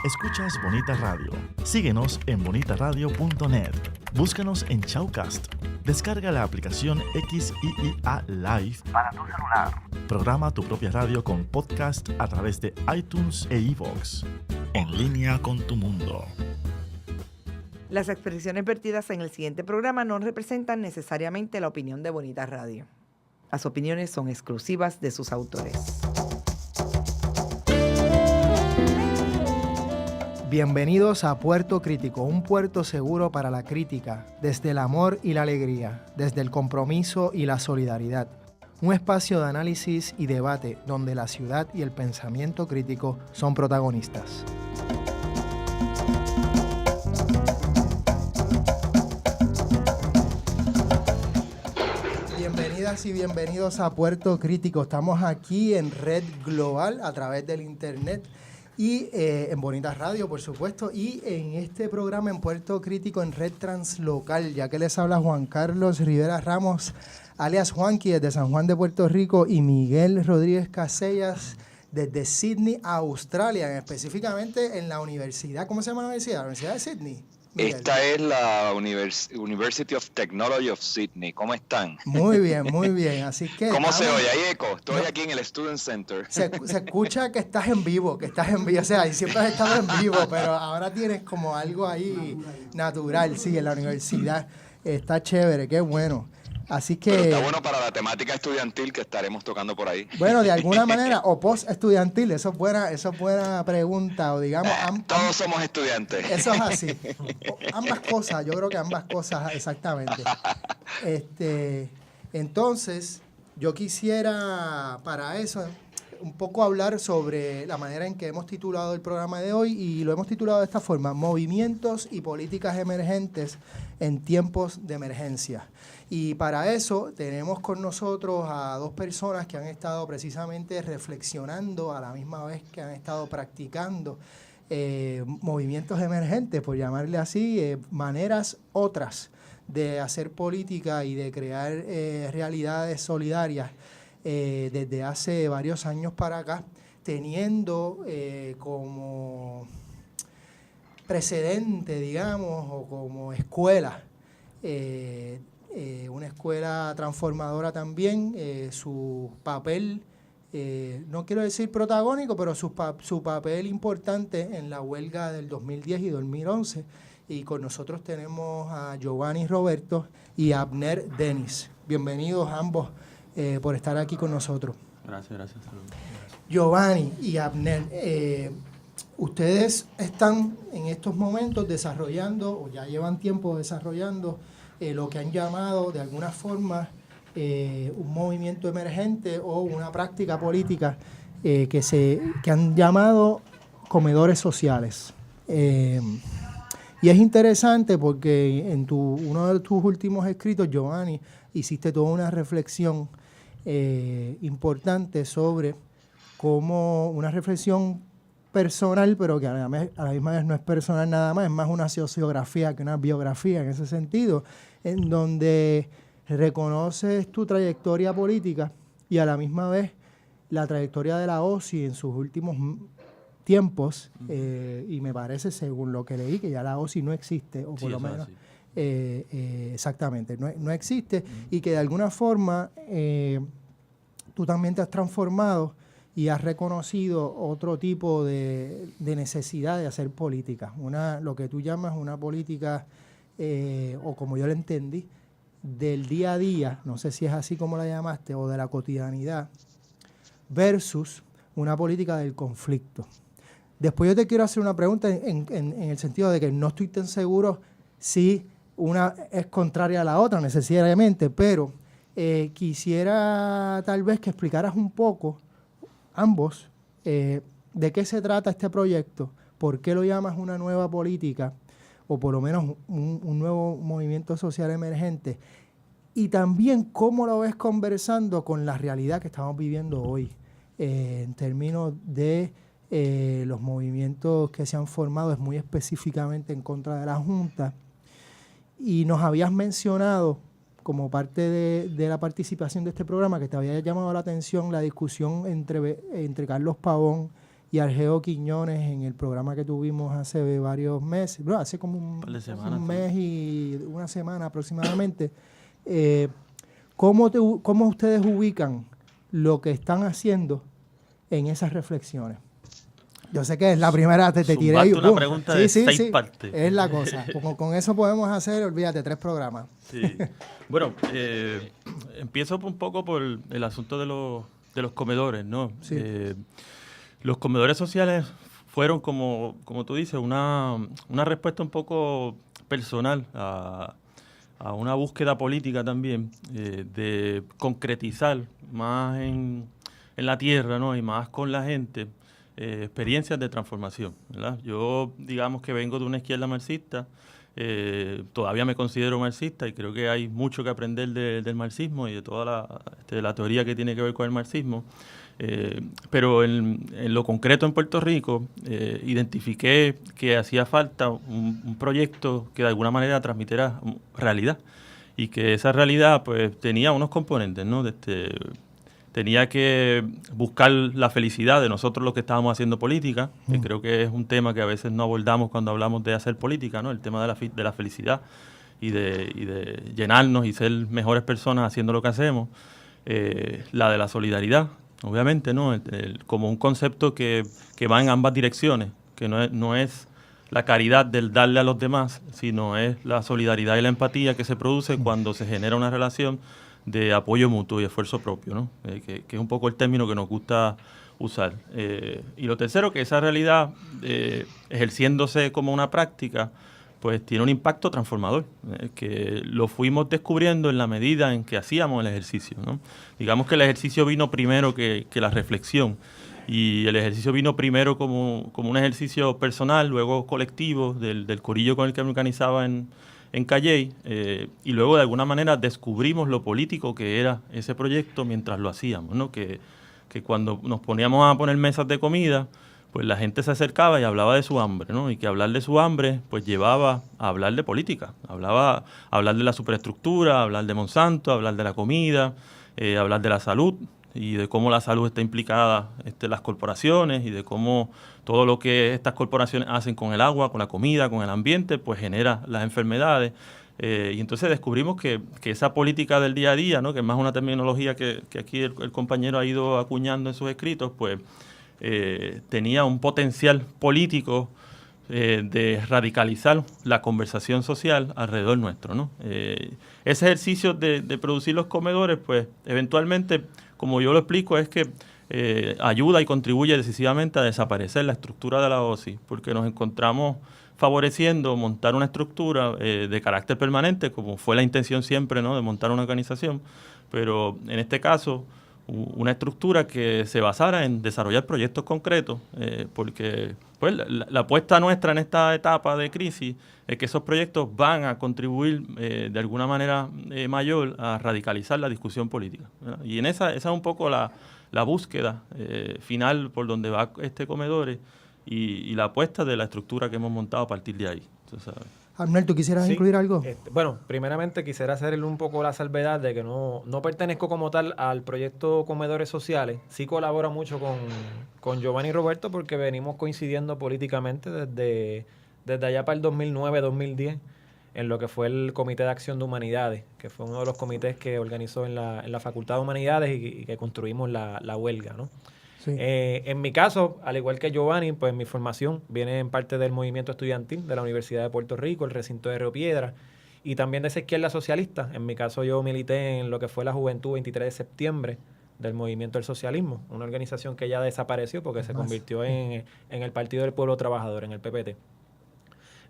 Escuchas Bonita Radio. Síguenos en bonitaradio.net. Búscanos en Shoutcast. Descarga la aplicación XIIA Live para tu celular. Programa tu propia radio con podcast a través de iTunes e iVoox. En línea con tu mundo. Las expresiones vertidas en el siguiente programa no representan necesariamente la opinión de Bonita Radio. Las opiniones son exclusivas de sus autores. Bienvenidos a Puerto Crítico, un puerto seguro para la crítica, desde el amor y la alegría, desde el compromiso y la solidaridad. Un espacio de análisis y debate donde la ciudad y el pensamiento crítico son protagonistas. Bienvenidas y bienvenidos a Puerto Crítico. Estamos aquí en Red Global a través del internet y en Bonita Radio, por supuesto, y en este programa en Puerto Crítico en Red Translocal, ya que les habla Juan Carlos Rivera Ramos, alias Juanqui, desde San Juan de Puerto Rico, y Miguel Rodríguez Casellas, desde Sydney, Australia, específicamente en la universidad. ¿Cómo se llama la universidad? ¿La Universidad de Sydney? Miguel. Esta es la University of Technology of Sydney. ¿Cómo están? Muy bien, muy bien. Así que ¿Cómo se oye? ¿Hay eco? Estoy aquí en el Student Center. Se escucha que estás en vivo, O sea, y siempre has estado en vivo, pero ahora tienes como algo ahí natural, sí, en la universidad. Está chévere, qué bueno. Así que... Pero está bueno para la temática estudiantil que estaremos tocando por ahí. Bueno, de alguna manera, o post-estudiantil, eso es buena pregunta, o digamos... Todos somos estudiantes. Eso es así. Ambas cosas, yo creo que ambas cosas, exactamente. Entonces, yo quisiera, para eso, un poco hablar sobre la manera en que hemos titulado el programa de hoy, y lo hemos titulado de esta forma: Movimientos y políticas emergentes en tiempos de emergencia. Y para eso tenemos con nosotros a dos personas que han estado precisamente reflexionando a la misma vez que han estado practicando movimientos emergentes, por llamarle así, maneras otras de hacer política y de crear realidades solidarias desde hace varios años para acá, teniendo como precedente, digamos, o como escuela, una escuela transformadora también, su papel, no quiero decir protagónico, pero su papel importante en la huelga del 2010 y 2011. Y con nosotros tenemos a Giovanni Roberto y a Abner Denis. Bienvenidos ambos por estar aquí con nosotros. Gracias. Saludos. Giovanni y Abner, ustedes están en estos momentos desarrollando, o ya llevan tiempo desarrollando, lo que han llamado de alguna forma un movimiento emergente o una práctica política que han llamado comedores sociales. Y es interesante porque en uno de tus últimos escritos, Giovanni, hiciste toda una reflexión importante sobre cómo una reflexión personal, pero que a la misma vez no es personal nada más, es más una sociografía que una biografía en ese sentido, en donde reconoces tu trayectoria política y a la misma vez la trayectoria de la OSI en sus últimos tiempos, y me parece, según lo que leí, que ya la OSI no existe, o por lo menos, exactamente, no existe, y que de alguna forma tú también te has transformado y has reconocido otro tipo de necesidad de hacer política, lo que tú llamas una política, o como yo la entendí, del día a día, no sé si es así como la llamaste, o de la cotidianidad, versus una política del conflicto. Después yo te quiero hacer una pregunta en el sentido de que no estoy tan seguro si una es contraria a la otra necesariamente, pero quisiera tal vez que explicaras un poco ambos de qué se trata este proyecto, por qué lo llamas una nueva política, o por lo menos un nuevo movimiento social emergente, y también cómo lo ves conversando con la realidad que estamos viviendo hoy, en términos de los movimientos que se han formado, es muy específicamente en contra de la Junta. Y nos habías mencionado, como parte de la participación de este programa, que te había llamado la atención la discusión entre Carlos Pavón y Argeo Quiñones en el programa que tuvimos hace varios meses, bueno, hace como un mes y una semana aproximadamente. ¿Cómo ustedes ubican lo que están haciendo en esas reflexiones? Yo sé que es la primera, te tiré ahí. Una pregunta de 6 partes. Es la cosa. Con eso podemos hacer, olvídate, 3 programas. Sí. Bueno, empiezo un poco por el asunto de los comedores, ¿no? Sí. Los comedores sociales fueron, como tú dices, una respuesta un poco personal a una búsqueda política también, de concretizar más en la tierra, ¿no? Y más con la gente, experiencias de transformación, ¿verdad? Yo, digamos que vengo de una izquierda marxista, todavía me considero marxista y creo que hay mucho que aprender del marxismo y de toda la teoría que tiene que ver con el marxismo, pero en lo concreto en Puerto Rico identifiqué que hacía falta un proyecto que de alguna manera transmitiera realidad y que esa realidad pues tenía unos componentes, ¿no? Tenía que buscar la felicidad de nosotros los que estábamos haciendo política, que creo que es un tema que a veces no abordamos cuando hablamos de hacer política, ¿no? El tema de la felicidad y de llenarnos y ser mejores personas haciendo lo que hacemos. La de la solidaridad, obviamente, ¿no? Como un concepto que va en ambas direcciones, que no es la caridad del darle a los demás, sino es la solidaridad y la empatía que se produce cuando se genera una relación de apoyo mutuo y esfuerzo propio, ¿no? Que es un poco el término que nos gusta usar. Y lo tercero, que esa realidad, ejerciéndose como una práctica, pues tiene un impacto transformador, que lo fuimos descubriendo en la medida en que hacíamos el ejercicio, ¿no? Digamos que el ejercicio vino primero que la reflexión, y el ejercicio vino primero como un ejercicio personal, luego colectivo, del corillo con el que me organizaba en Calley, y luego de alguna manera descubrimos lo político que era ese proyecto mientras lo hacíamos, ¿no? Que cuando nos poníamos a poner mesas de comida, pues la gente se acercaba y hablaba de su hambre, ¿no? Y que hablar de su hambre pues llevaba a hablar de política, a hablar de la superestructura, a hablar de Monsanto, a hablar de la comida, a hablar de la salud y de cómo la salud está implicada en las corporaciones y de cómo todo lo que estas corporaciones hacen con el agua, con la comida, con el ambiente, pues genera las enfermedades. Y entonces descubrimos que esa política del día a día, ¿no? Que es más una terminología que aquí el compañero ha ido acuñando en sus escritos, pues tenía un potencial político de radicalizar la conversación social alrededor nuestro, ¿no? Ese ejercicio de producir los comedores, pues eventualmente, como yo lo explico, es que ayuda y contribuye decisivamente a desaparecer la estructura de la OSI, porque nos encontramos favoreciendo montar una estructura de carácter permanente, como fue la intención siempre, ¿no? De montar una organización, pero en este caso una estructura que se basara en desarrollar proyectos concretos, porque pues, la apuesta nuestra en esta etapa de crisis es que esos proyectos van a contribuir de alguna manera mayor a radicalizar la discusión política, ¿verdad? Y en esa es un poco la búsqueda final por donde va este comedor y la apuesta de la estructura que hemos montado a partir de ahí. Entonces, Arnel, ¿tú quisieras incluir algo? Bueno, primeramente quisiera hacerle un poco la salvedad de que no pertenezco como tal al proyecto Comedores Sociales. Sí colaboro mucho con Giovanni y Roberto porque venimos coincidiendo políticamente desde allá para el 2009-2010 en lo que fue el Comité de Acción de Humanidades, que fue uno de los comités que organizó en la Facultad de Humanidades y que construimos la huelga, ¿no? Sí. En mi caso, al igual que Giovanni, pues mi formación viene en parte del movimiento estudiantil de la Universidad de Puerto Rico, el recinto de Río Piedra, y también de esa izquierda socialista. En mi caso yo milité en lo que fue la Juventud 23 de septiembre del Movimiento del Socialismo, una organización que ya desapareció porque se convirtió en el Partido del Pueblo Trabajador, en el PPT.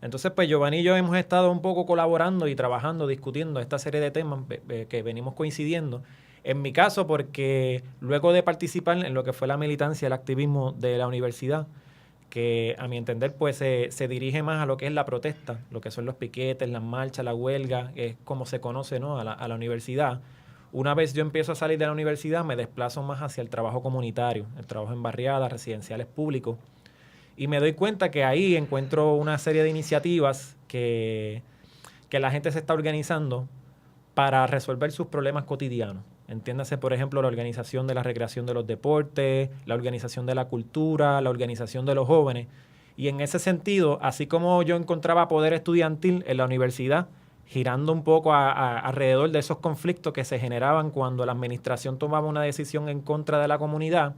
Entonces, pues Giovanni y yo hemos estado un poco colaborando y trabajando, discutiendo esta serie de temas que venimos coincidiendo. En mi caso, porque luego de participar en lo que fue la militancia, el activismo de la universidad, que a mi entender pues se dirige más a lo que es la protesta, lo que son los piquetes, las marchas, la huelga, es como se conoce, ¿no? a la universidad. Una vez yo empiezo a salir de la universidad, me desplazo más hacia el trabajo comunitario, el trabajo en barriadas, residenciales públicos, y me doy cuenta que ahí encuentro una serie de iniciativas que la gente se está organizando para resolver sus problemas cotidianos. Entiéndase, por ejemplo, la organización de la recreación de los deportes, la organización de la cultura, la organización de los jóvenes. Y en ese sentido, así como yo encontraba poder estudiantil en la universidad, girando un poco alrededor de esos conflictos que se generaban cuando la administración tomaba una decisión en contra de la comunidad,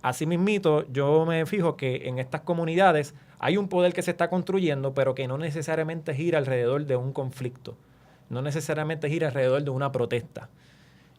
asimismo yo me fijo que en estas comunidades hay un poder que se está construyendo, pero que no necesariamente gira alrededor de un conflicto, no necesariamente gira alrededor de una protesta.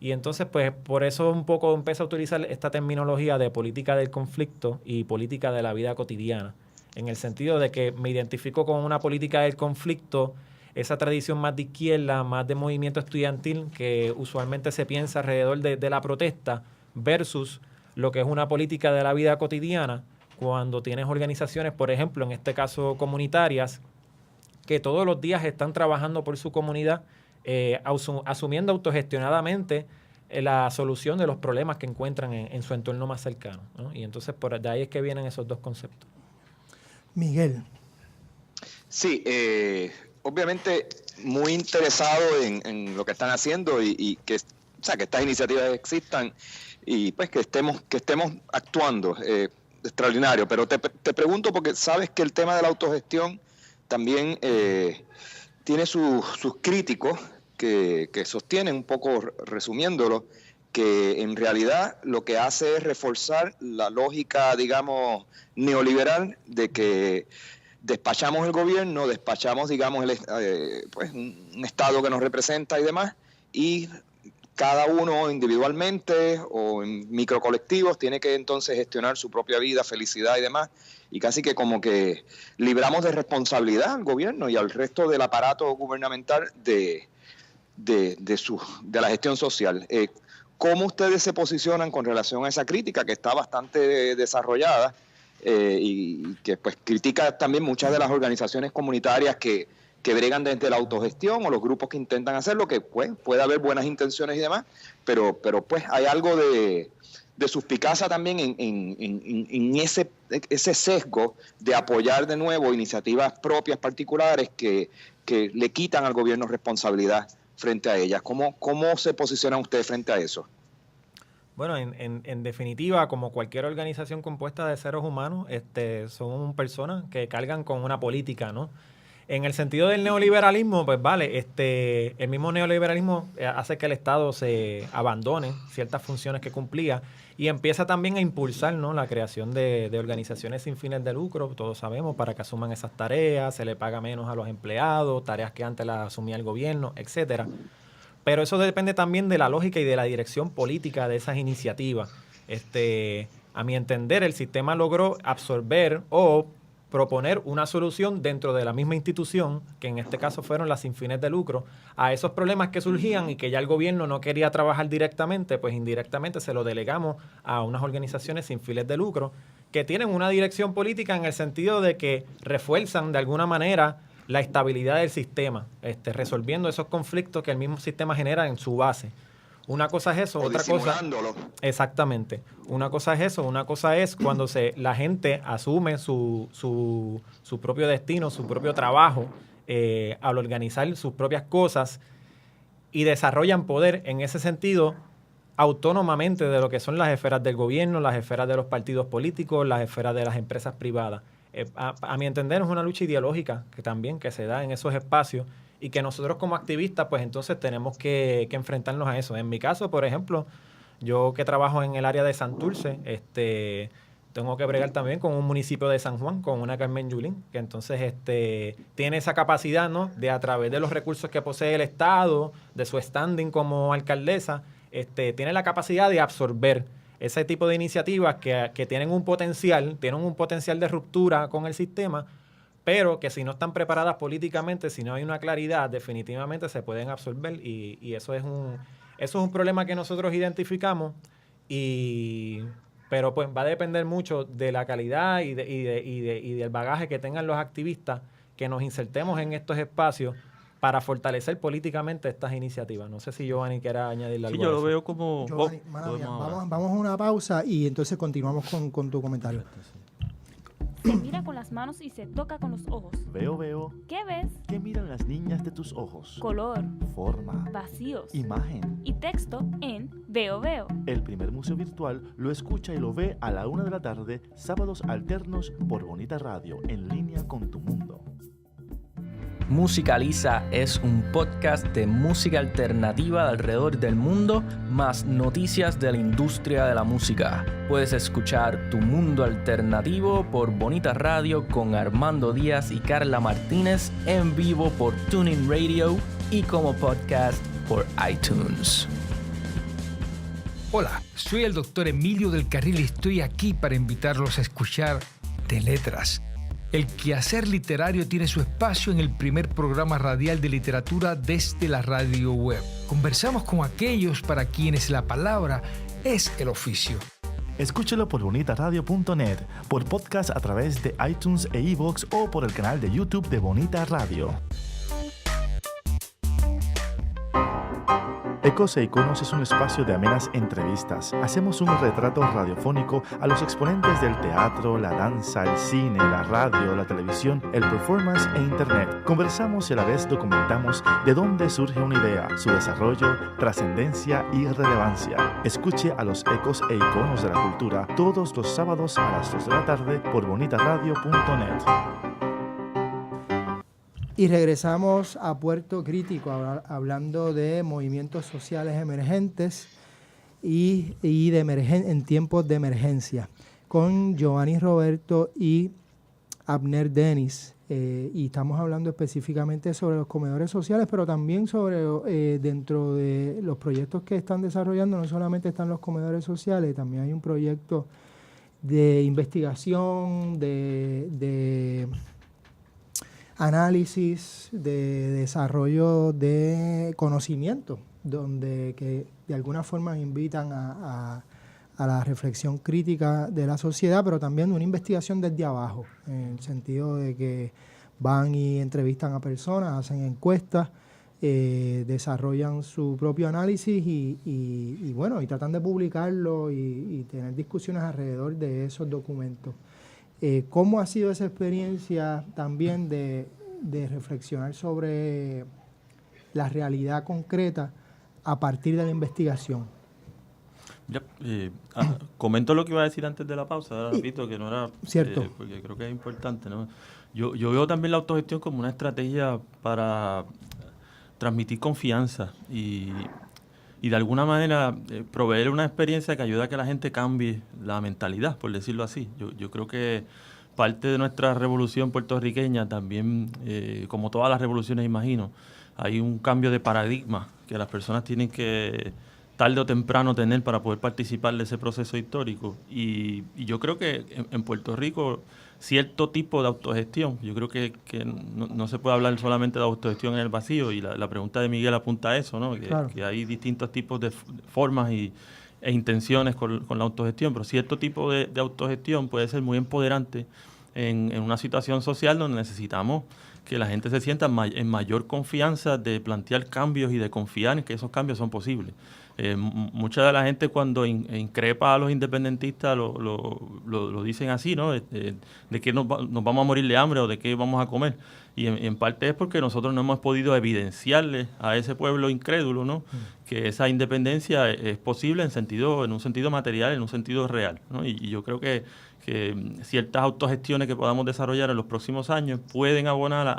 Y entonces, pues, por eso un poco empecé a utilizar esta terminología de política del conflicto y política de la vida cotidiana, en el sentido de que me identifico con una política del conflicto, esa tradición más de izquierda, más de movimiento estudiantil, que usualmente se piensa alrededor de la protesta, versus lo que es una política de la vida cotidiana, cuando tienes organizaciones, por ejemplo, en este caso comunitarias, que todos los días están trabajando por su comunidad, asumiendo autogestionadamente la solución de los problemas que encuentran en su entorno más cercano, ¿no? Y entonces por de ahí es que vienen esos dos conceptos. Miguel. Sí, obviamente muy interesado en lo que están haciendo y que, o sea, que estas iniciativas existan y pues que estemos actuando. Extraordinario, pero te pregunto porque sabes que el tema de la autogestión también tiene sus críticos que sostienen, un poco resumiéndolo, que en realidad lo que hace es reforzar la lógica, digamos, neoliberal de que despachamos el gobierno, despachamos, digamos, pues un Estado que nos representa y demás, y cada uno individualmente o en microcolectivos tiene que entonces gestionar su propia vida, felicidad y demás, y casi que como que libramos de responsabilidad al gobierno y al resto del aparato gubernamental de la gestión social. ¿Cómo ustedes se posicionan con relación a esa crítica que está bastante desarrollada y que pues critica también muchas de las organizaciones comunitarias que bregan desde la autogestión o los grupos que intentan hacerlo, que pues, puede haber buenas intenciones y demás, pero pues hay algo de suspicacia también en ese sesgo de apoyar de nuevo iniciativas propias particulares que le quitan al gobierno responsabilidad frente a ellas? ¿Cómo se posicionan ustedes frente a eso? Bueno, en definitiva, como cualquier organización compuesta de seres humanos, son personas que cargan con una política, ¿no? En el sentido del neoliberalismo, pues vale, el mismo neoliberalismo hace que el Estado se abandone ciertas funciones que cumplía y empieza también a impulsar, ¿no?, la creación de organizaciones sin fines de lucro, todos sabemos, para que asuman esas tareas, se le paga menos a los empleados, tareas que antes las asumía el gobierno, etcétera. Pero eso depende también de la lógica y de la dirección política de esas iniciativas. A mi entender, el sistema logró absorber o proponer una solución dentro de la misma institución, que en este caso fueron las sin fines de lucro, a esos problemas que surgían y que ya el gobierno no quería trabajar directamente, pues indirectamente se lo delegamos a unas organizaciones sin fines de lucro que tienen una dirección política en el sentido de que refuerzan de alguna manera la estabilidad del sistema, resolviendo esos conflictos que el mismo sistema genera en su base. Una cosa es eso, otra cosa... Exactamente. Una cosa es eso, una cosa es cuando la gente asume su propio destino, su propio trabajo, al organizar sus propias cosas y desarrollan poder en ese sentido autónomamente de lo que son las esferas del gobierno, las esferas de los partidos políticos, las esferas de las empresas privadas. A mi entender es una lucha ideológica que se da en esos espacios y que nosotros como activistas pues entonces tenemos que enfrentarnos a eso. En mi caso, por ejemplo, yo que trabajo en el área de Santurce, tengo que bregar también con un municipio de San Juan, con una Carmen Yulín, que entonces tiene esa capacidad, ¿no?, de a través de los recursos que posee el Estado, de su standing como alcaldesa, tiene la capacidad de absorber ese tipo de iniciativas que tienen un potencial de ruptura con el sistema, pero que si no están preparadas políticamente, si no hay una claridad, definitivamente se pueden absorber y eso es un problema que nosotros identificamos, pero pues va a depender mucho de la calidad y del bagaje que tengan los activistas, que nos insertemos en estos espacios para fortalecer políticamente estas iniciativas. No sé si Giovanni quiera añadirle algo. Sí, yo lo veo como... Giovanni, vamos a una pausa y entonces continuamos con tu comentario. Se mira con las manos y se toca con los ojos. Veo. ¿Qué ves? ¿Qué miran las niñas de tus ojos? Color, Forma, vacíos imagen. y texto en Veo. El primer museo virtual lo escucha y lo ve a la 1 de la tarde, sábados alternos por Bonita Radio, en línea con tu mundo. Musicaliza es un podcast de música alternativa de alrededor del mundo, más noticias de la industria de la música. Puedes escuchar Tu Mundo Alternativo por Bonita Radio con Armando Díaz y Carla Martínez en vivo por TuneIn Radio y como podcast por iTunes. Hola, soy el Dr. Emilio del Carril y estoy aquí para invitarlos a escuchar De Letras. El quehacer literario tiene su espacio en el primer programa radial de literatura desde la radio web. Conversamos con aquellos para quienes la palabra es el oficio. Escúchelo por bonitaradio.net, por podcast a través de iTunes e iVoox o por el canal de YouTube de Bonita Radio. Ecos e Iconos es un espacio de amenas entrevistas. Hacemos un retrato radiofónico a los exponentes del teatro, la danza, el cine, la radio, la televisión, el performance e internet. Conversamos y a la vez documentamos de dónde surge una idea, su desarrollo, trascendencia y relevancia. Escuche a los Ecos e Iconos de la cultura todos los sábados a las 2 de la tarde por bonitaradio.net. Y regresamos a Puerto Crítico hablando de movimientos sociales emergentes y en tiempos de emergencia con Giovanni Roberto y Abner Denis. Y estamos hablando específicamente sobre los comedores sociales, pero también sobre dentro de los proyectos que están desarrollando, no solamente están los comedores sociales, también hay un proyecto de investigación, de análisis, de desarrollo de conocimiento, donde que de alguna forma invitan a la reflexión crítica de la sociedad, pero también una investigación desde abajo, en el sentido de que van y entrevistan a personas, hacen encuestas, desarrollan su propio análisis y tratan de publicarlo y tener discusiones alrededor de esos documentos. ¿Cómo ha sido esa experiencia también de reflexionar sobre la realidad concreta a partir de la investigación? Comento lo que iba a decir antes de la pausa, repito que no era cierto, porque creo que es importante, ¿no? Yo veo también la autogestión como una estrategia para transmitir confianza y de alguna manera proveer una experiencia que ayuda a que la gente cambie la mentalidad, por decirlo así. Yo creo que parte de nuestra revolución puertorriqueña también, como todas las revoluciones imagino, hay un cambio de paradigma que las personas tienen que tarde o temprano tener para poder participar de ese proceso histórico. Y yo creo que en Puerto Rico cierto tipo de autogestión, yo creo que no se puede hablar solamente de autogestión en el vacío, y la pregunta de Miguel apunta a eso, ¿no? Claro. Que hay distintos tipos de formas e intenciones con la autogestión, pero cierto tipo de autogestión puede ser muy empoderante en una situación social donde necesitamos que la gente se sienta en mayor confianza de plantear cambios y de confiar en que esos cambios son posibles. Mucha de la gente cuando increpa a los independentistas lo dicen así, ¿no? De que nos vamos a morir de hambre o de qué vamos a comer. Y en parte es porque nosotros no hemos podido evidenciarle a ese pueblo incrédulo, ¿no? Que esa independencia es posible en un sentido material, en un sentido real, ¿no? Y yo creo que ciertas autogestiones que podamos desarrollar en los próximos años pueden abonar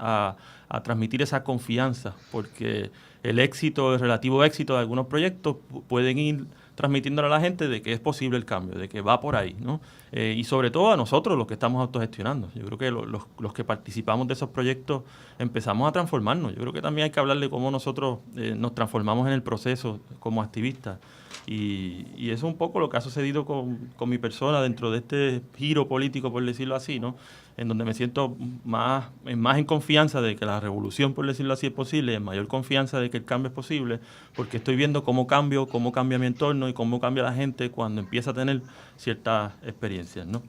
a transmitir esa confianza, porque el relativo éxito de algunos proyectos pueden ir transmitiéndole a la gente de que es posible el cambio, de que va por ahí, ¿no? Y sobre todo a nosotros, los que estamos autogestionando. Yo creo que los que participamos de esos proyectos empezamos a transformarnos. Yo creo que también hay que hablar de cómo nosotros nos transformamos en el proceso como activistas. Y eso es un poco lo que ha sucedido con mi persona dentro de este giro político, por decirlo así, ¿no? En donde me siento más en confianza de que la revolución, por decirlo así, es posible, en mayor confianza de que el cambio es posible, porque estoy viendo cómo cambia mi entorno y cómo cambia la gente cuando empieza a tener ciertas experiencias, ¿no?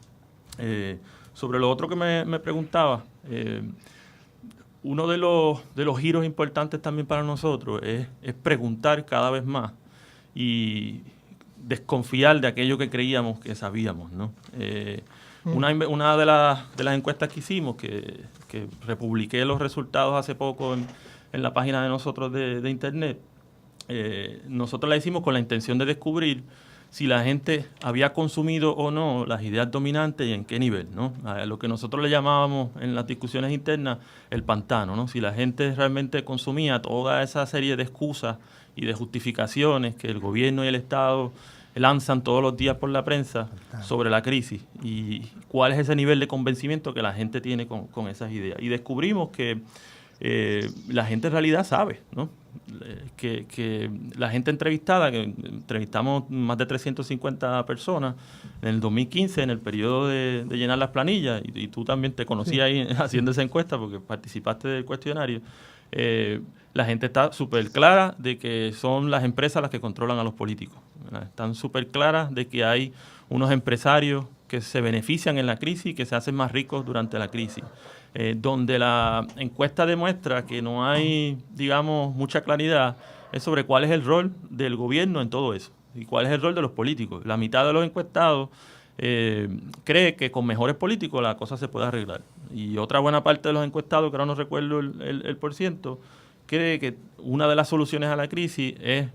Sobre lo otro que me preguntaba, uno de los giros importantes también para nosotros es preguntar cada vez más. Y desconfiar de aquello que creíamos que sabíamos, ¿no? Una de las encuestas que hicimos, que republiqué los resultados hace poco en la página de nosotros de internet, nosotros la hicimos con la intención de descubrir si la gente había consumido o no las ideas dominantes y en qué nivel, ¿no? A lo que nosotros le llamábamos en las discusiones internas el pantano, ¿no? Si la gente realmente consumía toda esa serie de excusas y de justificaciones que el gobierno y el Estado lanzan todos los días por la prensa sobre la crisis y cuál es ese nivel de convencimiento que la gente tiene con esas ideas. Y descubrimos que la gente en realidad sabe, ¿no? Que la gente entrevistada, que entrevistamos más de 350 personas en el 2015, en el periodo de llenar las planillas, y tú también te conocí ahí haciendo esa encuesta porque participaste del cuestionario, la gente está súper clara de que son las empresas las que controlan a los políticos, ¿verdad? Están súper claras de que hay unos empresarios que se benefician en la crisis y que se hacen más ricos durante la crisis. Donde la encuesta demuestra que no hay, digamos, mucha claridad es sobre cuál es el rol del gobierno en todo eso y cuál es el rol de los políticos. La mitad de los encuestados cree que con mejores políticos la cosa se puede arreglar. Y otra buena parte de los encuestados, que ahora no recuerdo el porciento, cree que una de las soluciones a la crisis es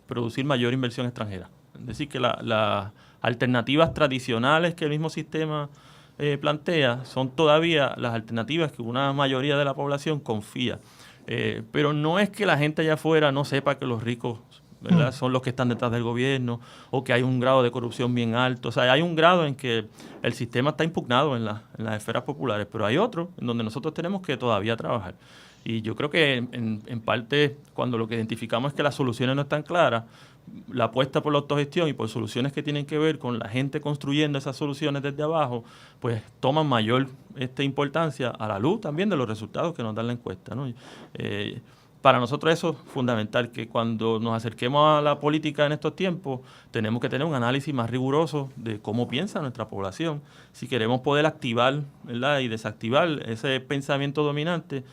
producir mayor inversión extranjera. Es decir, que las alternativas tradicionales que el mismo sistema plantea son todavía las alternativas que una mayoría de la población confía. Pero no es que la gente allá afuera no sepa que los ricos, ¿verdad?, son los que están detrás del gobierno o que hay un grado de corrupción bien alto. O sea, hay un grado en que el sistema está impugnado en las esferas populares, pero hay otro en donde nosotros tenemos que todavía trabajar. Y yo creo que en parte, cuando lo que identificamos es que las soluciones no están claras, la apuesta por la autogestión y por soluciones que tienen que ver con la gente construyendo esas soluciones desde abajo, pues toman mayor importancia a la luz también de los resultados que nos dan la encuesta, ¿no? Para nosotros eso es fundamental, que cuando nos acerquemos a la política en estos tiempos, tenemos que tener un análisis más riguroso de cómo piensa nuestra población, si queremos poder activar, ¿verdad?, y desactivar ese pensamiento dominante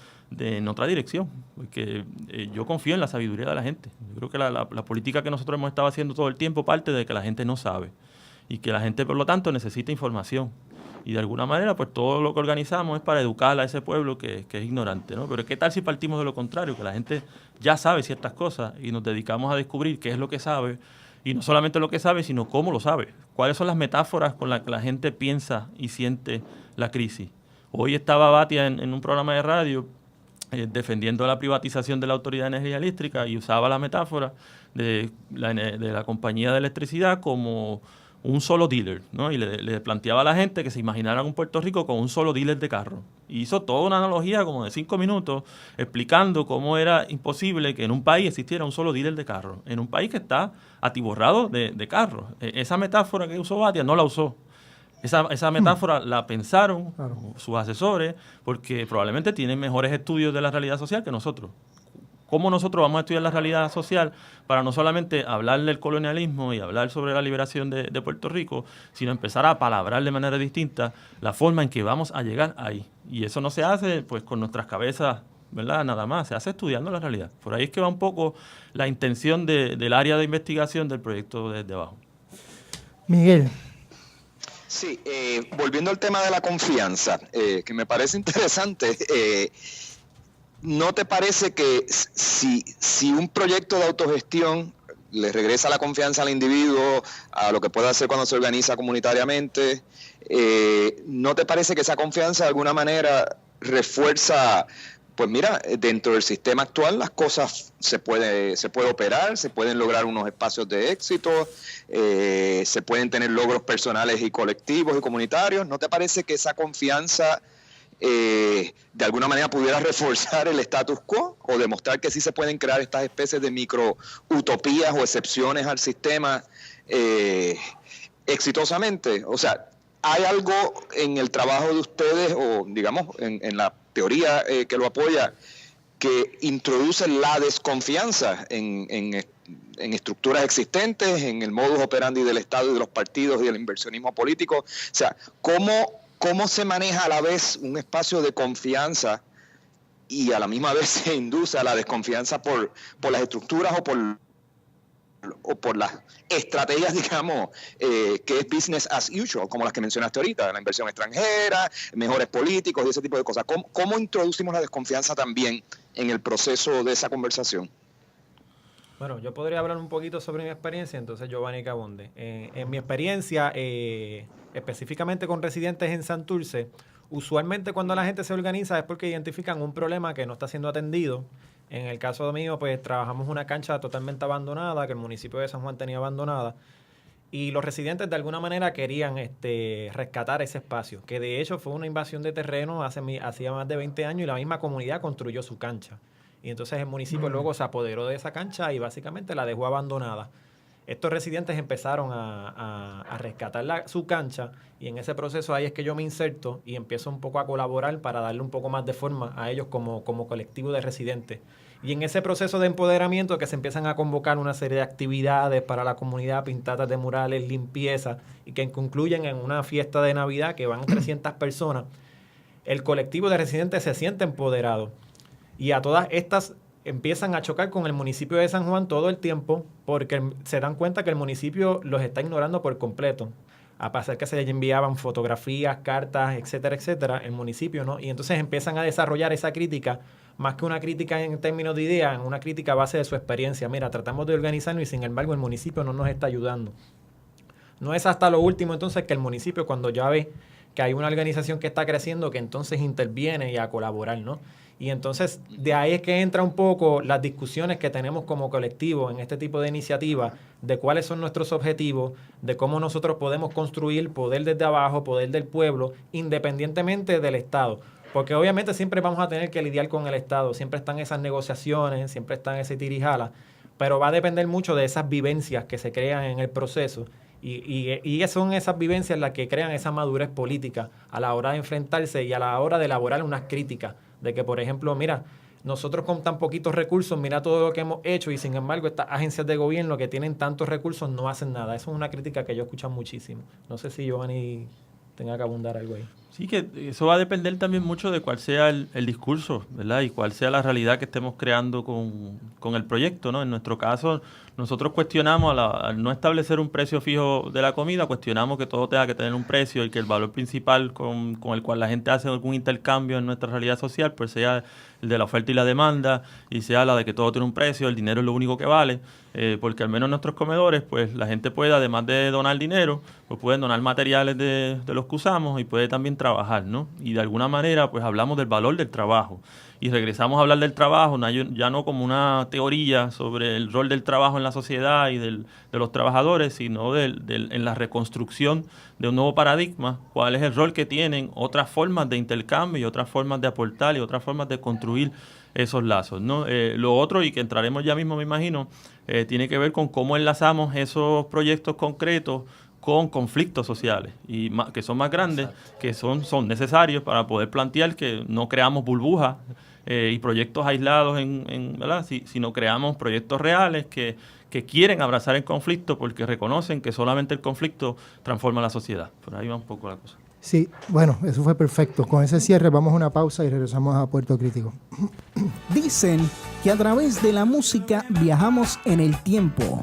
en otra dirección, porque yo confío en la sabiduría de la gente. Yo creo que la política que nosotros hemos estado haciendo todo el tiempo parte de que la gente no sabe y que la gente, por lo tanto, necesita información. Y de alguna manera, pues todo lo que organizamos es para educar a ese pueblo que es ignorante, ¿no? Pero ¿qué tal si partimos de lo contrario? Que la gente ya sabe ciertas cosas y nos dedicamos a descubrir qué es lo que sabe, y no solamente lo que sabe, sino cómo lo sabe. ¿Cuáles son las metáforas con las que la gente piensa y siente la crisis? Hoy estaba Batia en un programa de radio defendiendo la privatización de la Autoridad de Energía Eléctrica y usaba la metáfora de la compañía de electricidad como un solo dealer, ¿no? Y le planteaba a la gente que se imaginaran un Puerto Rico con un solo dealer de carro. Y hizo toda una analogía como de 5 minutos explicando cómo era imposible que en un país existiera un solo dealer de carro, en un país que está atiborrado de carros. Esa metáfora que usó Batia no la usó. Esa metáfora la pensaron sus asesores porque probablemente tienen mejores estudios de la realidad social que nosotros. ¿Cómo nosotros vamos a estudiar la realidad social para no solamente hablar del colonialismo y hablar sobre la liberación de Puerto Rico, sino empezar a palabrar de manera distinta la forma en que vamos a llegar ahí? Y eso no se hace pues con nuestras cabezas, ¿verdad?, nada más, se hace estudiando la realidad. Por ahí es que va un poco la intención del área de investigación del proyecto Desde Abajo. Miguel. Sí, volviendo al tema de la confianza, que me parece interesante, ¿no te parece que si un proyecto de autogestión le regresa la confianza al individuo, a lo que puede hacer cuando se organiza comunitariamente, ¿no te parece que esa confianza de alguna manera refuerza? Pues mira, dentro del sistema actual las cosas se puede operar, se pueden lograr unos espacios de éxito, se pueden tener logros personales y colectivos y comunitarios. ¿No te parece que esa confianza de alguna manera pudiera reforzar el status quo o demostrar que sí se pueden crear estas especies de micro-utopías o excepciones al sistema exitosamente? O sea, ¿hay algo en el trabajo de ustedes o digamos en la teoría que lo apoya, que introduce la desconfianza en estructuras existentes, en el modus operandi del Estado y de los partidos y del inversionismo político? O sea, ¿cómo se maneja a la vez un espacio de confianza y a la misma vez se induce a la desconfianza por las estructuras o por o por las estrategias, digamos, que es business as usual, como las que mencionaste ahorita, la inversión extranjera, mejores políticos y ese tipo de cosas. ¿Cómo introducimos la desconfianza también en el proceso de esa conversación? Bueno, yo podría hablar un poquito sobre mi experiencia, entonces Giovanni que abunde. En mi experiencia, específicamente con residentes en Santurce, usualmente cuando la gente se organiza es porque identifican un problema que no está siendo atendido. En el caso mío, pues trabajamos una cancha totalmente abandonada, que el municipio de San Juan tenía abandonada, y los residentes de alguna manera querían rescatar ese espacio, que de hecho fue una invasión de terreno hacía más de 20 años y la misma comunidad construyó su cancha. Y entonces el municipio luego se apoderó de esa cancha y básicamente la dejó abandonada. Estos residentes empezaron a rescatar su cancha y en ese proceso ahí es que yo me inserto y empiezo un poco a colaborar para darle un poco más de forma a ellos como colectivo de residentes. Y en ese proceso de empoderamiento que se empiezan a convocar una serie de actividades para la comunidad, pintadas de murales, limpieza, y que concluyen en una fiesta de Navidad que van 300 personas, el colectivo de residentes se siente empoderado. Y a todas estas empiezan a chocar con el municipio de San Juan todo el tiempo porque se dan cuenta que el municipio los está ignorando por completo. A pesar que se les enviaban fotografías, cartas, etcétera, etcétera, el municipio, ¿no? Y entonces empiezan a desarrollar esa crítica, más que una crítica en términos de idea, en una crítica a base de su experiencia. Mira, tratamos de organizarnos y sin embargo el municipio no nos está ayudando. No es hasta lo último entonces que el municipio, cuando ya ve que hay una organización que está creciendo, que entonces interviene y a colaborar, ¿no? Y entonces de ahí es que entra un poco las discusiones que tenemos como colectivo en este tipo de iniciativas, de cuáles son nuestros objetivos, de cómo nosotros podemos construir poder desde abajo, poder del pueblo, independientemente del Estado. Porque obviamente siempre vamos a tener que lidiar con el Estado, siempre están esas negociaciones, siempre están ese tirijala, pero va a depender mucho de esas vivencias que se crean en el proceso. Y son esas vivencias las que crean esa madurez política a la hora de enfrentarse y a la hora de elaborar unas críticas. De que, por ejemplo, mira, nosotros con tan poquitos recursos, mira todo lo que hemos hecho y sin embargo estas agencias de gobierno que tienen tantos recursos no hacen nada. Eso es una crítica que yo escucho muchísimo. No sé si Giovanni tenga que abundar algo ahí. Sí, que eso va a depender también mucho de cuál sea el discurso, ¿verdad? Y cuál sea la realidad que estemos creando con el proyecto, ¿no? En nuestro caso, nosotros cuestionamos, al no establecer un precio fijo de la comida, cuestionamos que todo tenga que tener un precio y que el valor principal con el cual la gente hace algún intercambio en nuestra realidad social, pues sea el de la oferta y la demanda, y sea la de que todo tiene un precio, el dinero es lo único que vale, porque al menos en nuestros comedores, pues la gente puede, además de donar dinero, pues pueden donar materiales de los que usamos y puede también trabajar, ¿no? Y de alguna manera, pues hablamos del valor del trabajo. Y regresamos a hablar del trabajo, ya no como una teoría sobre el rol del trabajo en la sociedad y de los trabajadores, sino en la reconstrucción de un nuevo paradigma, cuál es el rol que tienen otras formas de intercambio y otras formas de aportar y otras formas de construir esos lazos, ¿no? Lo otro, y que entraremos ya mismo, me imagino, tiene que ver con cómo enlazamos esos proyectos concretos con conflictos sociales y que son más grandes, que son necesarios para poder plantear que no creamos burbujas y proyectos aislados, ¿verdad? Sino creamos proyectos reales que quieren abrazar el conflicto porque reconocen que solamente el conflicto transforma la sociedad. Por ahí va un poco la cosa. Sí, bueno, eso fue perfecto. Con ese cierre vamos a una pausa y regresamos a Puerto Crítico. Dicen que a través de la música viajamos en el tiempo.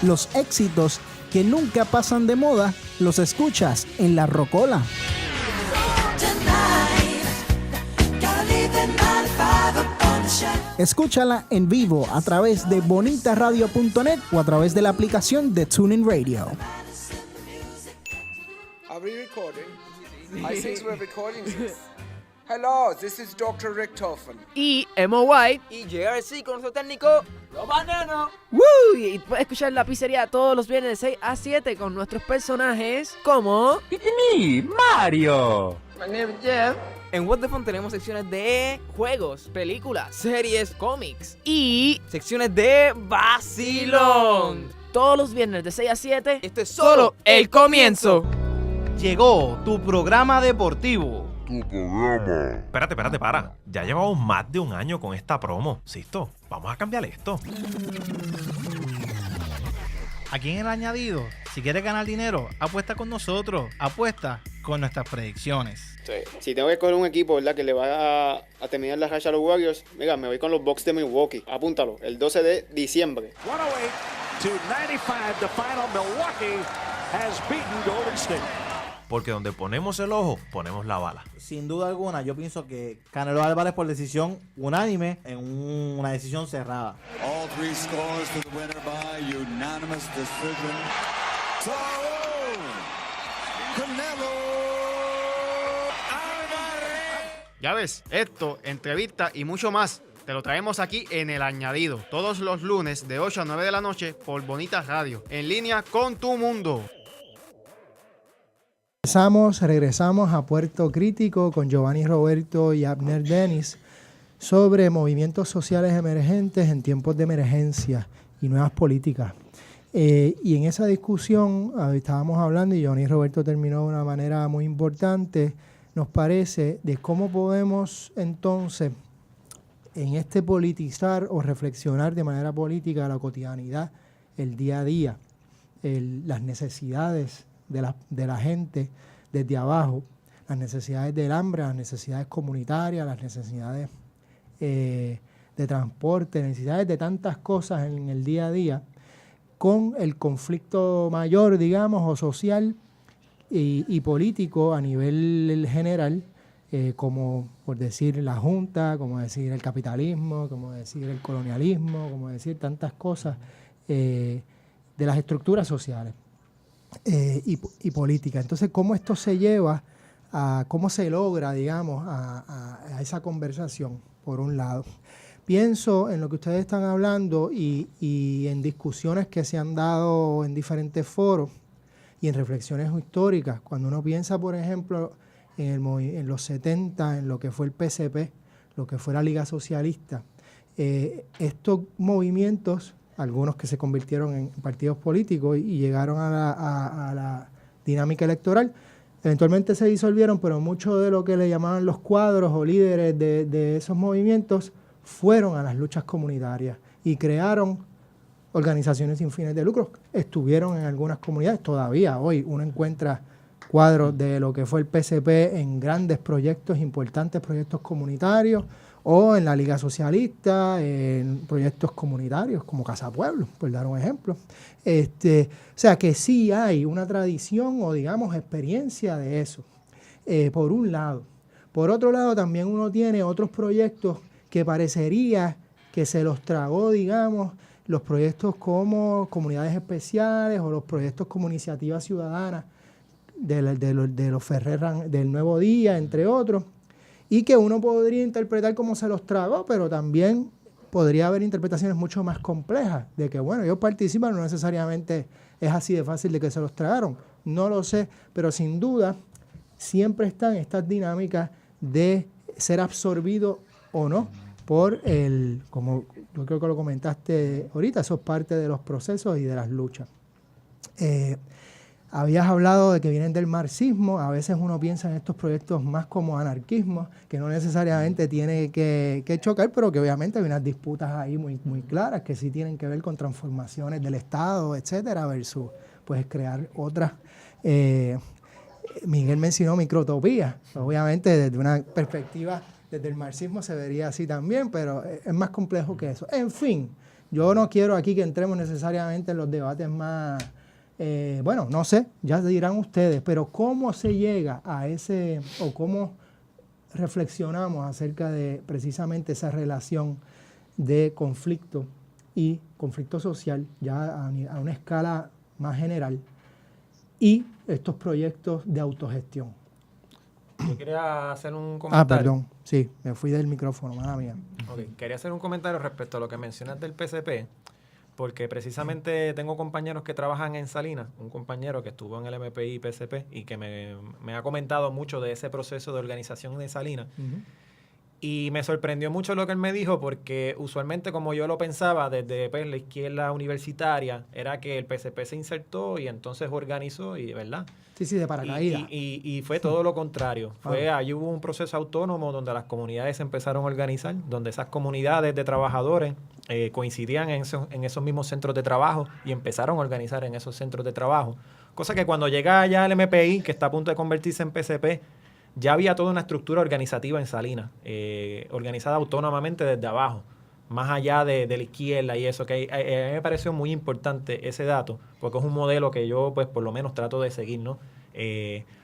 Los éxitos que nunca pasan de moda los escuchas en La Rocola. Escúchala en vivo a través de bonitaradio.net o a través de la aplicación de TuneIn Radio. Are we recording? I think we're recording this. Hello, this is Dr. Rick Toffen. Y Emo White. Y JRC con nuestro técnico Romaneno. ¡Woo! Y puedes escuchar La Pizzería todos los viernes de 6 a 7 con nuestros personajes como... It's me, Mario. My name is Jeff. En What the Fun tenemos secciones de juegos, películas, series, cómics y secciones de vacilón. Todos los viernes de 6 a 7. Esto es solo el comienzo. Llegó tu programa deportivo. Espérate, para. Ya llevamos más de un año con esta promo. Sisto, vamos a cambiar esto. Aquí en El Añadido, si quieres ganar dinero, apuesta con nosotros, apuesta con nuestras predicciones. Sí. Si tengo que escoger un equipo, ¿verdad?, que le va a terminar la racha a los Warriors, mira, me voy con los Bucks de Milwaukee. Apúntalo, el 12 de diciembre. 108-95, the final. Milwaukee has beaten Golden State. Porque donde ponemos el ojo, ponemos la bala. Sin duda alguna, yo pienso que Canelo Álvarez por decisión unánime en una decisión cerrada. All three scores for the winner by unanimous decision. Canelo Álvarez. Ya ves, esto, entrevista y mucho más, te lo traemos aquí en El Añadido, todos los lunes de 8 a 9 de la noche por Bonita Radio, en línea con tu mundo. Regresamos a Puerto Crítico con Giovanni Roberto y Abner Dennis sobre movimientos sociales emergentes en tiempos de emergencia y nuevas políticas. Y en esa discusión estábamos hablando, y Giovanni Roberto terminó de una manera muy importante, nos parece, de cómo podemos entonces en este politizar o reflexionar de manera política la cotidianidad, el día a día, las necesidades de la gente desde abajo, las necesidades del hambre, las necesidades comunitarias, las necesidades de transporte, necesidades de tantas cosas en el día a día, con el conflicto mayor, digamos, o social y político a nivel general, como por decir la Junta, como decir el capitalismo, como decir el colonialismo, como decir tantas cosas de las estructuras sociales. Y política. Entonces, ¿cómo esto se lleva cómo se logra, digamos, a esa conversación, por un lado? Pienso en lo que ustedes están hablando y en discusiones que se han dado en diferentes foros y en reflexiones históricas. Cuando uno piensa, por ejemplo, en los 70, en lo que fue el PSP, lo que fue la Liga Socialista, estos movimientos, algunos que se convirtieron en partidos políticos y llegaron a la dinámica electoral, eventualmente se disolvieron, pero mucho de lo que le llamaban los cuadros o líderes de esos movimientos fueron a las luchas comunitarias y crearon organizaciones sin fines de lucro. Estuvieron en algunas comunidades, todavía hoy uno encuentra cuadros de lo que fue el PSP en grandes proyectos, importantes proyectos comunitarios, o en la Liga Socialista, en proyectos comunitarios como Casa Pueblo, por dar un ejemplo. O sea que sí hay una tradición o, digamos, experiencia de eso, por un lado. Por otro lado, también uno tiene otros proyectos que parecería que se los tragó, digamos, los proyectos como comunidades especiales o los proyectos como iniciativas ciudadanas de los Ferrer del Nuevo Día, entre otros, y que uno podría interpretar como se los tragó, pero también podría haber interpretaciones mucho más complejas, de que, bueno, ellos participan, no necesariamente es así de fácil de que se los tragaron, no lo sé, pero sin duda siempre están estas dinámicas de ser absorbido o no por como yo creo que lo comentaste ahorita, eso es parte de los procesos y de las luchas. Habías hablado de que vienen del marxismo. A veces uno piensa en estos proyectos más como anarquismo, que no necesariamente tiene que chocar, pero que obviamente hay unas disputas ahí muy, muy claras que sí tienen que ver con transformaciones del Estado, etcétera, versus pues crear otras. Miguel mencionó microtopías. Obviamente desde una perspectiva, desde el marxismo se vería así también, pero es más complejo que eso. En fin, yo no quiero aquí que entremos necesariamente en los debates más... bueno, no sé, ya dirán ustedes, pero ¿cómo se llega a ese, o cómo reflexionamos acerca de precisamente esa relación de conflicto y conflicto social, ya a una escala más general, y estos proyectos de autogestión? Yo quería hacer un comentario. Perdón, sí, me fui del micrófono, mala mía. Okay. Quería hacer un comentario respecto a lo que mencionas del PSP. Porque precisamente tengo compañeros que trabajan en Salinas, un compañero que estuvo en el MPI PSP y que me ha comentado mucho de ese proceso de organización de Salinas. Y me sorprendió mucho lo que él me dijo porque usualmente como yo lo pensaba desde pues, la izquierda universitaria era que el PCP se insertó y entonces organizó y ¿verdad? Sí, de paracaídas. Y fue todo lo contrario. Ahí hubo un proceso autónomo donde las comunidades se empezaron a organizar, donde esas comunidades de trabajadores coincidían en esos mismos centros de trabajo y empezaron a organizar en esos centros de trabajo. Cosa que cuando llega ya el MPI, que está a punto de convertirse en PCP, ya había toda una estructura organizativa en Salinas, organizada autónomamente desde abajo, más allá de la izquierda y eso, que a mí me pareció muy importante ese dato, porque es un modelo que yo, pues, por lo menos trato de seguir, ¿no?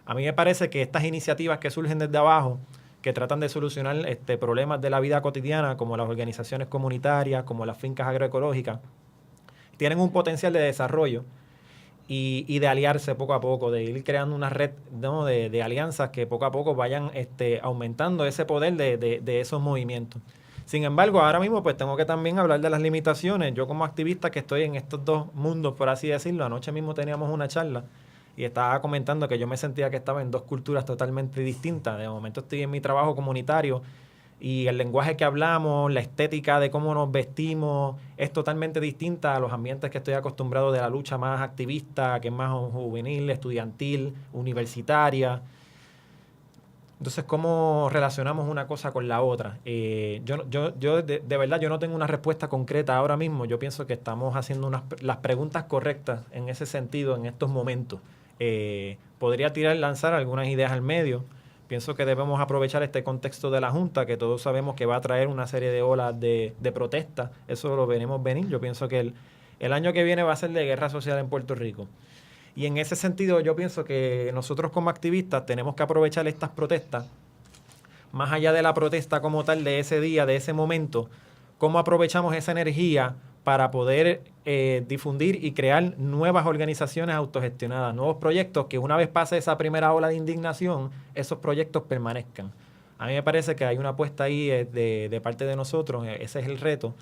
A mí me parece que estas iniciativas que surgen desde abajo, que tratan de solucionar problemas de la vida cotidiana, como las organizaciones comunitarias, como las fincas agroecológicas, tienen un potencial de desarrollo y de aliarse poco a poco, de ir creando una red, ¿no? de alianzas que poco a poco vayan aumentando ese poder de esos movimientos. Sin embargo, ahora mismo pues tengo que también hablar de las limitaciones. Yo como activista que estoy en estos dos mundos, por así decirlo, anoche mismo teníamos una charla y estaba comentando que yo me sentía que estaba en dos culturas totalmente distintas. De momento estoy en mi trabajo comunitario y el lenguaje que hablamos, la estética de cómo nos vestimos, es totalmente distinta a los ambientes que estoy acostumbrado de la lucha más activista, que es más juvenil, estudiantil, universitaria. Entonces, ¿cómo relacionamos una cosa con la otra? Yo de verdad, yo no tengo una respuesta concreta ahora mismo. Yo pienso que estamos haciendo las preguntas correctas en ese sentido en estos momentos. Podría lanzar algunas ideas al medio. Pienso que debemos aprovechar este contexto de la Junta, que todos sabemos que va a traer una serie de olas de protesta. Eso lo veremos venir. Yo pienso que el año que viene va a ser de guerra social en Puerto Rico. Y en ese sentido yo pienso que nosotros como activistas tenemos que aprovechar estas protestas, más allá de la protesta como tal de ese día, de ese momento, cómo aprovechamos esa energía para poder difundir y crear nuevas organizaciones autogestionadas, nuevos proyectos que una vez pase esa primera ola de indignación, esos proyectos permanezcan. A mí me parece que hay una apuesta ahí de parte de nosotros, ese es el reto.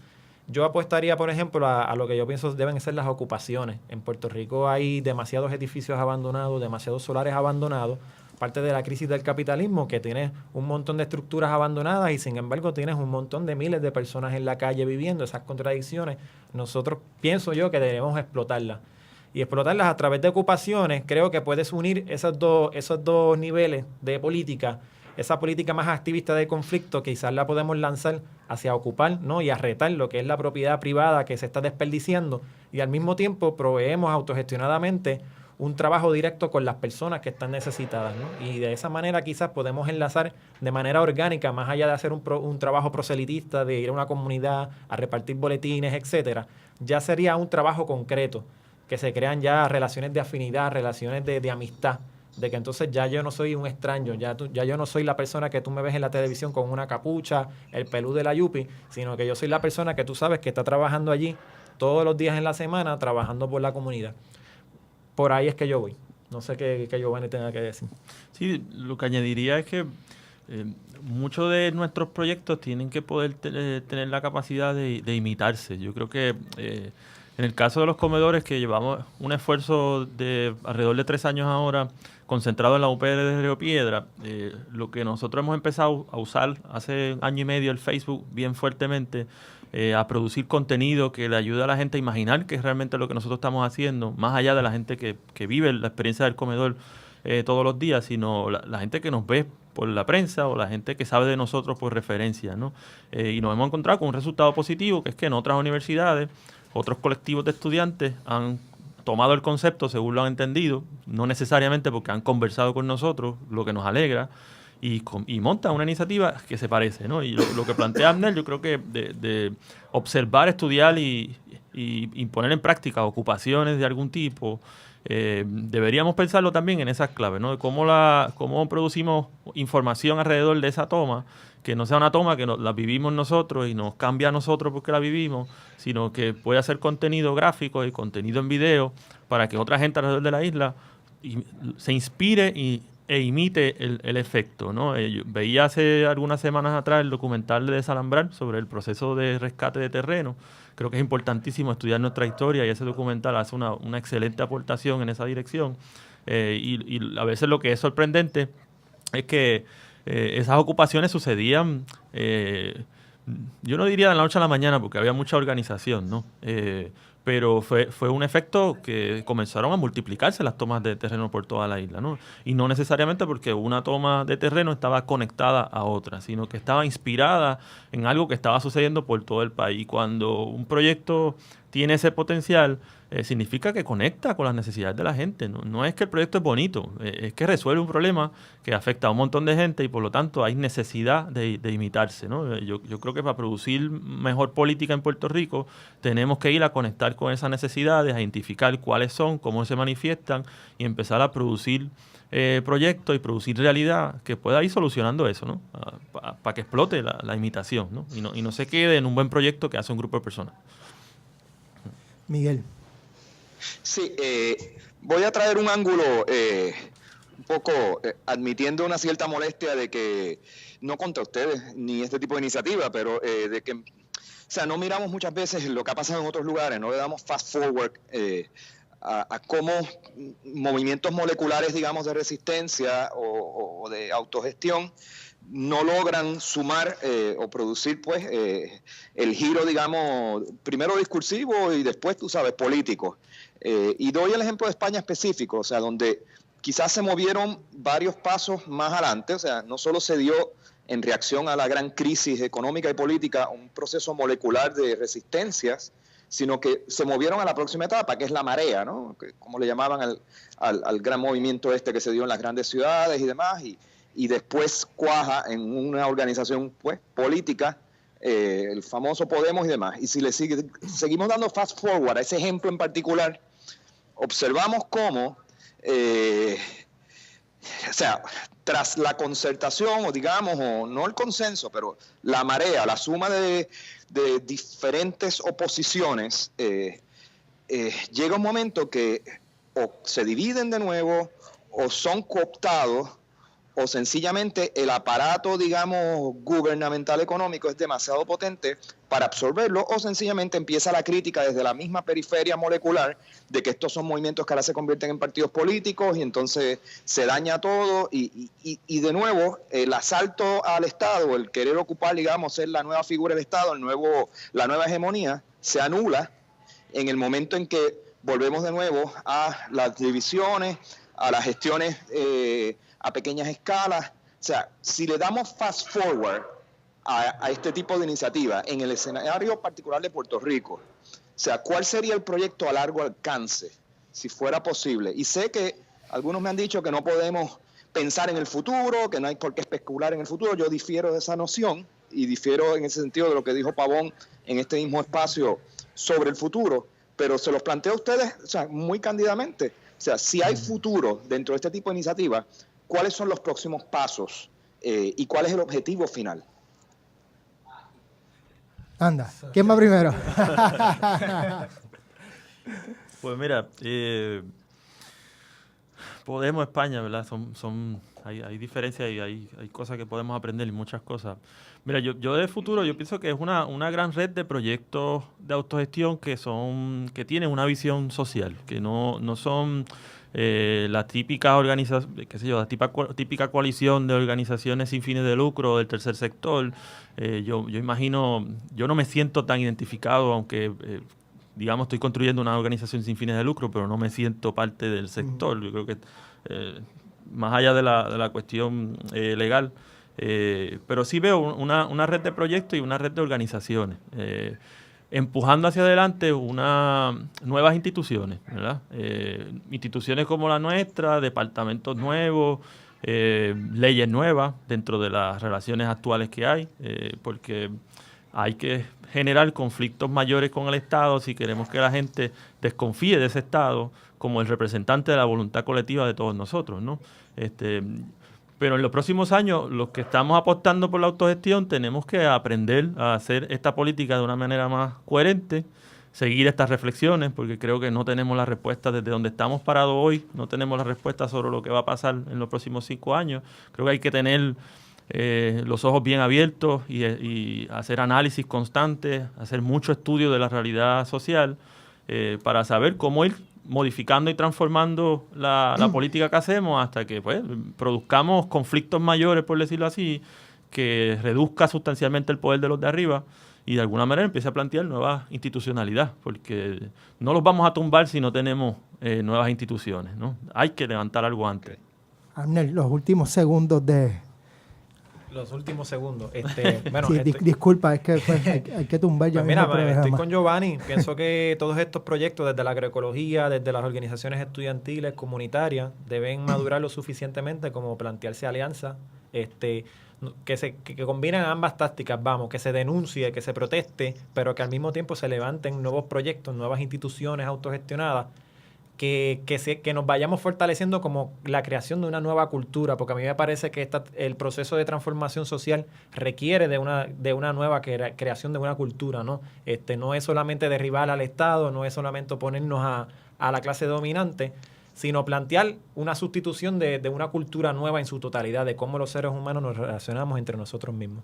Yo apostaría, por ejemplo, a lo que yo pienso deben ser las ocupaciones. En Puerto Rico hay demasiados edificios abandonados, demasiados solares abandonados, parte de la crisis del capitalismo, que tiene un montón de estructuras abandonadas y sin embargo tienes un montón de miles de personas en la calle viviendo esas contradicciones. Nosotros pienso yo que debemos explotarlas. Y explotarlas a través de ocupaciones, creo que puedes unir esos dos niveles de política. Esa política más activista de conflicto quizás la podemos lanzar hacia ocupar, ¿no? Y a retar lo que es la propiedad privada que se está desperdiciando y al mismo tiempo proveemos autogestionadamente un trabajo directo con las personas que están necesitadas, ¿no? Y de esa manera quizás podemos enlazar de manera orgánica, más allá de hacer un trabajo proselitista, de ir a una comunidad a repartir boletines, etcétera, ya sería un trabajo concreto, que se crean ya relaciones de afinidad, relaciones de amistad, de que entonces ya yo no soy un extraño, ya yo no soy la persona que tú me ves en la televisión con una capucha, el pelú de la yupi, sino que yo soy la persona que tú sabes que está trabajando allí todos los días en la semana, trabajando por la comunidad. Por ahí es que yo voy. No sé qué Giovanni tenga que decir. Sí, lo que añadiría es que muchos de nuestros proyectos tienen que poder tener la capacidad de imitarse. Yo creo que en el caso de los comedores, que llevamos un esfuerzo de alrededor de 3 años ahora concentrado en la UPR de Río Piedra, lo que nosotros hemos empezado a usar hace 1 año y medio el Facebook bien fuertemente, a producir contenido que le ayude a la gente a imaginar que es realmente lo que nosotros estamos haciendo, más allá de la gente que vive la experiencia del comedor todos los días, sino la gente que nos ve por la prensa o la gente que sabe de nosotros por referencia, ¿no? Y nos hemos encontrado con un resultado positivo, que es que en otras universidades, otros colectivos de estudiantes han tomado el concepto según lo han entendido, no necesariamente porque han conversado con nosotros, lo que nos alegra, y monta una iniciativa que se parece, ¿no? Y lo que plantea Abner, yo creo que de observar, estudiar y poner en práctica ocupaciones de algún tipo, deberíamos pensarlo también en esas claves, ¿no? De cómo producimos información alrededor de esa toma, que no sea una toma que la vivimos nosotros y nos cambia a nosotros porque la vivimos, sino que pueda ser contenido gráfico y contenido en video para que otra gente alrededor de la isla se inspire e imite el efecto, ¿no? Yo veía hace algunas semanas atrás el documental de Desalambrar sobre el proceso de rescate de terreno. Creo que es importantísimo estudiar nuestra historia y ese documental hace una excelente aportación en esa dirección. Y a veces lo que es sorprendente es que esas ocupaciones sucedían, yo no diría de la noche a la mañana porque había mucha organización, ¿no? Pero fue un efecto que comenzaron a multiplicarse las tomas de terreno por toda la isla, ¿no? Y no necesariamente porque una toma de terreno estaba conectada a otra, sino que estaba inspirada en algo que estaba sucediendo por todo el país. Y cuando un proyecto tiene ese potencial, significa que conecta con las necesidades de la gente. No es que el proyecto es bonito, es que resuelve un problema que afecta a un montón de gente y por lo tanto hay necesidad de imitarse, ¿no? Yo creo que para producir mejor política en Puerto Rico tenemos que ir a conectar con esas necesidades, a identificar cuáles son, cómo se manifiestan y empezar a producir proyectos y producir realidad que pueda ir solucionando eso, ¿no? Para que explote la imitación, ¿no? Y no se quede en un buen proyecto que hace un grupo de personas. Miguel. Sí, voy a traer un ángulo un poco admitiendo una cierta molestia de que, no contra ustedes ni este tipo de iniciativa, pero de que, o sea, no miramos muchas veces lo que ha pasado en otros lugares, no le damos fast forward a cómo movimientos moleculares, digamos, de resistencia o de autogestión no logran sumar o producir, pues, el giro, digamos, primero discursivo y después, tú sabes, político. Y doy el ejemplo de España específico, o sea, donde quizás se movieron varios pasos más adelante, o sea, no solo se dio en reacción a la gran crisis económica y política un proceso molecular de resistencias, sino que se movieron a la próxima etapa, que es la marea, ¿no? Que, como le llamaban al gran movimiento este que se dio en las grandes ciudades y demás, y después cuaja en una organización, pues, política, el famoso Podemos y demás. Y si seguimos dando fast forward a ese ejemplo en particular, observamos cómo, o sea, tras la concertación, o digamos, o no el consenso, pero la marea, la suma de diferentes oposiciones, llega un momento que o se dividen de nuevo, o son cooptados, o sencillamente el aparato, digamos, gubernamental económico es demasiado potente para absorberlo, o sencillamente empieza la crítica desde la misma periferia molecular de que estos son movimientos que ahora se convierten en partidos políticos y entonces se daña todo y de nuevo el asalto al Estado, el querer ocupar, digamos, ser la nueva figura del Estado, la nueva hegemonía, se anula en el momento en que volvemos de nuevo a las divisiones, a las gestiones a pequeñas escalas. O sea, si le damos fast forward a este tipo de iniciativa en el escenario particular de Puerto Rico, o sea, ¿cuál sería el proyecto a largo alcance si fuera posible? Y sé que algunos me han dicho que no podemos pensar en el futuro, que no hay por qué especular en el futuro. Yo difiero de esa noción y difiero en ese sentido de lo que dijo Pavón en este mismo espacio sobre el futuro, pero se los planteo a ustedes, o sea, muy cándidamente. O sea, si hay futuro dentro de este tipo de iniciativa, ¿cuáles son los próximos pasos y cuál es el objetivo final? Anda, ¿quién va primero? Pues mira, Podemos, España, ¿verdad? Hay diferencias y hay cosas que podemos aprender y muchas cosas. Mira, yo de futuro, yo pienso que es una gran red de proyectos de autogestión que tienen una visión social, que no son la típica organización, qué sé yo, la típica coalición de organizaciones sin fines de lucro del tercer sector. Yo imagino, yo no me siento tan identificado, aunque digamos estoy construyendo una organización sin fines de lucro, pero no me siento parte del sector. Yo creo que más allá de la cuestión legal, pero sí veo una red de proyectos y una red de organizaciones empujando hacia adelante nuevas instituciones, ¿verdad? Instituciones como la nuestra, departamentos nuevos, leyes nuevas dentro de las relaciones actuales que hay, porque hay que generar conflictos mayores con el Estado si queremos que la gente desconfíe de ese Estado como el representante de la voluntad colectiva de todos nosotros, ¿no? Pero en los próximos años, los que estamos apostando por la autogestión, tenemos que aprender a hacer esta política de una manera más coherente, seguir estas reflexiones, porque creo que no tenemos la respuesta desde donde estamos parados hoy, no tenemos la respuesta sobre lo que va a pasar en los próximos 5 años. Creo que hay que tener los ojos bien abiertos y hacer análisis constantes, hacer mucho estudio de la realidad social para saber cómo ir modificando y transformando la política que hacemos hasta que pues produzcamos conflictos mayores, por decirlo así, que reduzca sustancialmente el poder de los de arriba y de alguna manera empiece a plantear nueva institucionalidad, porque no los vamos a tumbar si no tenemos nuevas instituciones, ¿no? Hay que levantar algo antes. Abner, los últimos segundos de... Los últimos segundos. Bueno, sí, disculpa, es que pues, hay que tumbar ya. Pues mira, estoy con Giovanni. Pienso que todos estos proyectos, desde la agroecología, desde las organizaciones estudiantiles, comunitarias, deben madurar lo suficientemente como plantearse alianzas que combinen ambas tácticas, que se denuncie, que se proteste, pero que al mismo tiempo se levanten nuevos proyectos, nuevas instituciones autogestionadas, que nos vayamos fortaleciendo como la creación de una nueva cultura, porque a mí me parece que el proceso de transformación social requiere de una nueva creación de una cultura, ¿no? No es solamente derribar al Estado, no es solamente oponernos a la clase dominante, sino plantear una sustitución de una cultura nueva en su totalidad, de cómo los seres humanos nos relacionamos entre nosotros mismos.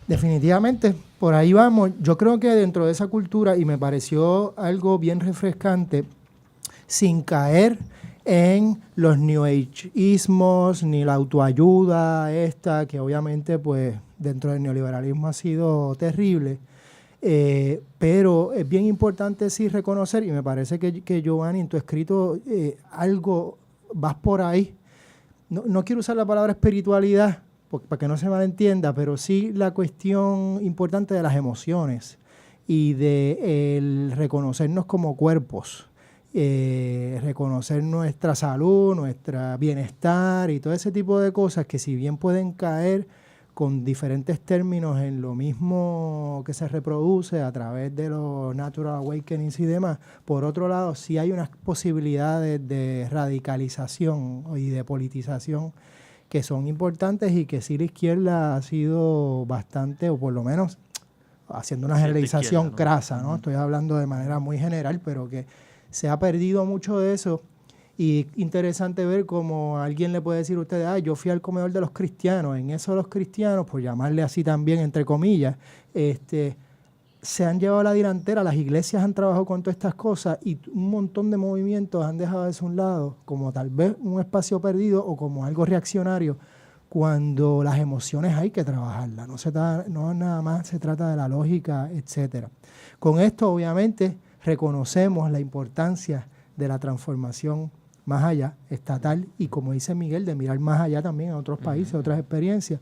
Definitivamente, por ahí vamos. Yo creo que dentro de esa cultura, y me pareció algo bien refrescante, sin caer en los New Ageismos ni la autoayuda que obviamente pues dentro del neoliberalismo ha sido terrible, pero es bien importante sí reconocer, y me parece que Giovanni, en tu escrito algo vas por ahí. No quiero usar la palabra espiritualidad para que no se malentienda, pero sí la cuestión importante de las emociones y de el reconocernos como cuerpos. Reconocer nuestra salud, nuestro bienestar y todo ese tipo de cosas que si bien pueden caer con diferentes términos en lo mismo que se reproduce a través de los Natural Awakenings y demás, por otro lado sí hay unas posibilidades de radicalización y de politización que son importantes y que sí la izquierda ha sido bastante, o por lo menos haciendo una generalización crasa, ¿no? Estoy hablando de manera muy general, pero que se ha perdido mucho de eso, y interesante ver cómo alguien le puede decir a ustedes, yo fui al comedor de los cristianos. En eso los cristianos, por llamarle así también, entre comillas, se han llevado a la delantera, las iglesias han trabajado con todas estas cosas y un montón de movimientos han dejado eso a un lado, como tal vez un espacio perdido o como algo reaccionario, cuando las emociones hay que trabajarlas, no nada más se trata de la lógica, etcétera. Con esto, obviamente, reconocemos la importancia de la transformación más allá, estatal, y como dice Miguel, de mirar más allá también a otros países, otras experiencias.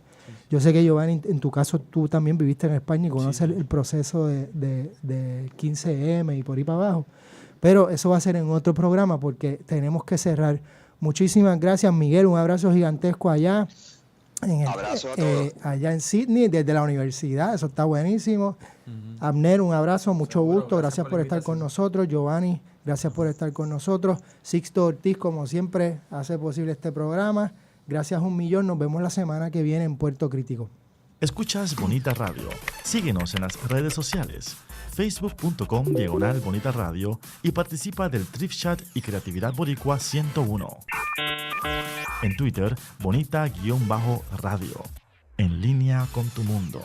Yo sé que, Giovanni, en tu caso tú también viviste en España y conoces el proceso de 15M y por ahí para abajo, pero eso va a ser en otro programa porque tenemos que cerrar. Muchísimas gracias, Miguel, un abrazo gigantesco allá. Abrazo a todos. Allá en Sydney, desde la universidad, eso está buenísimo. Abner, un abrazo, mucho gusto, gracias por estar con nosotros. Giovanni, gracias por estar con nosotros. Sixto Ortiz, como siempre, hace posible este programa. Gracias 1,000,000, nos vemos la semana que viene en Puerto Crítico. Escuchas Bonita Radio. Síguenos en las redes sociales, facebook.com/Bonita Radio, y participa del Thrift Chat y Creatividad Boricua 101. En Twitter, Bonita-Radio. En línea con tu mundo.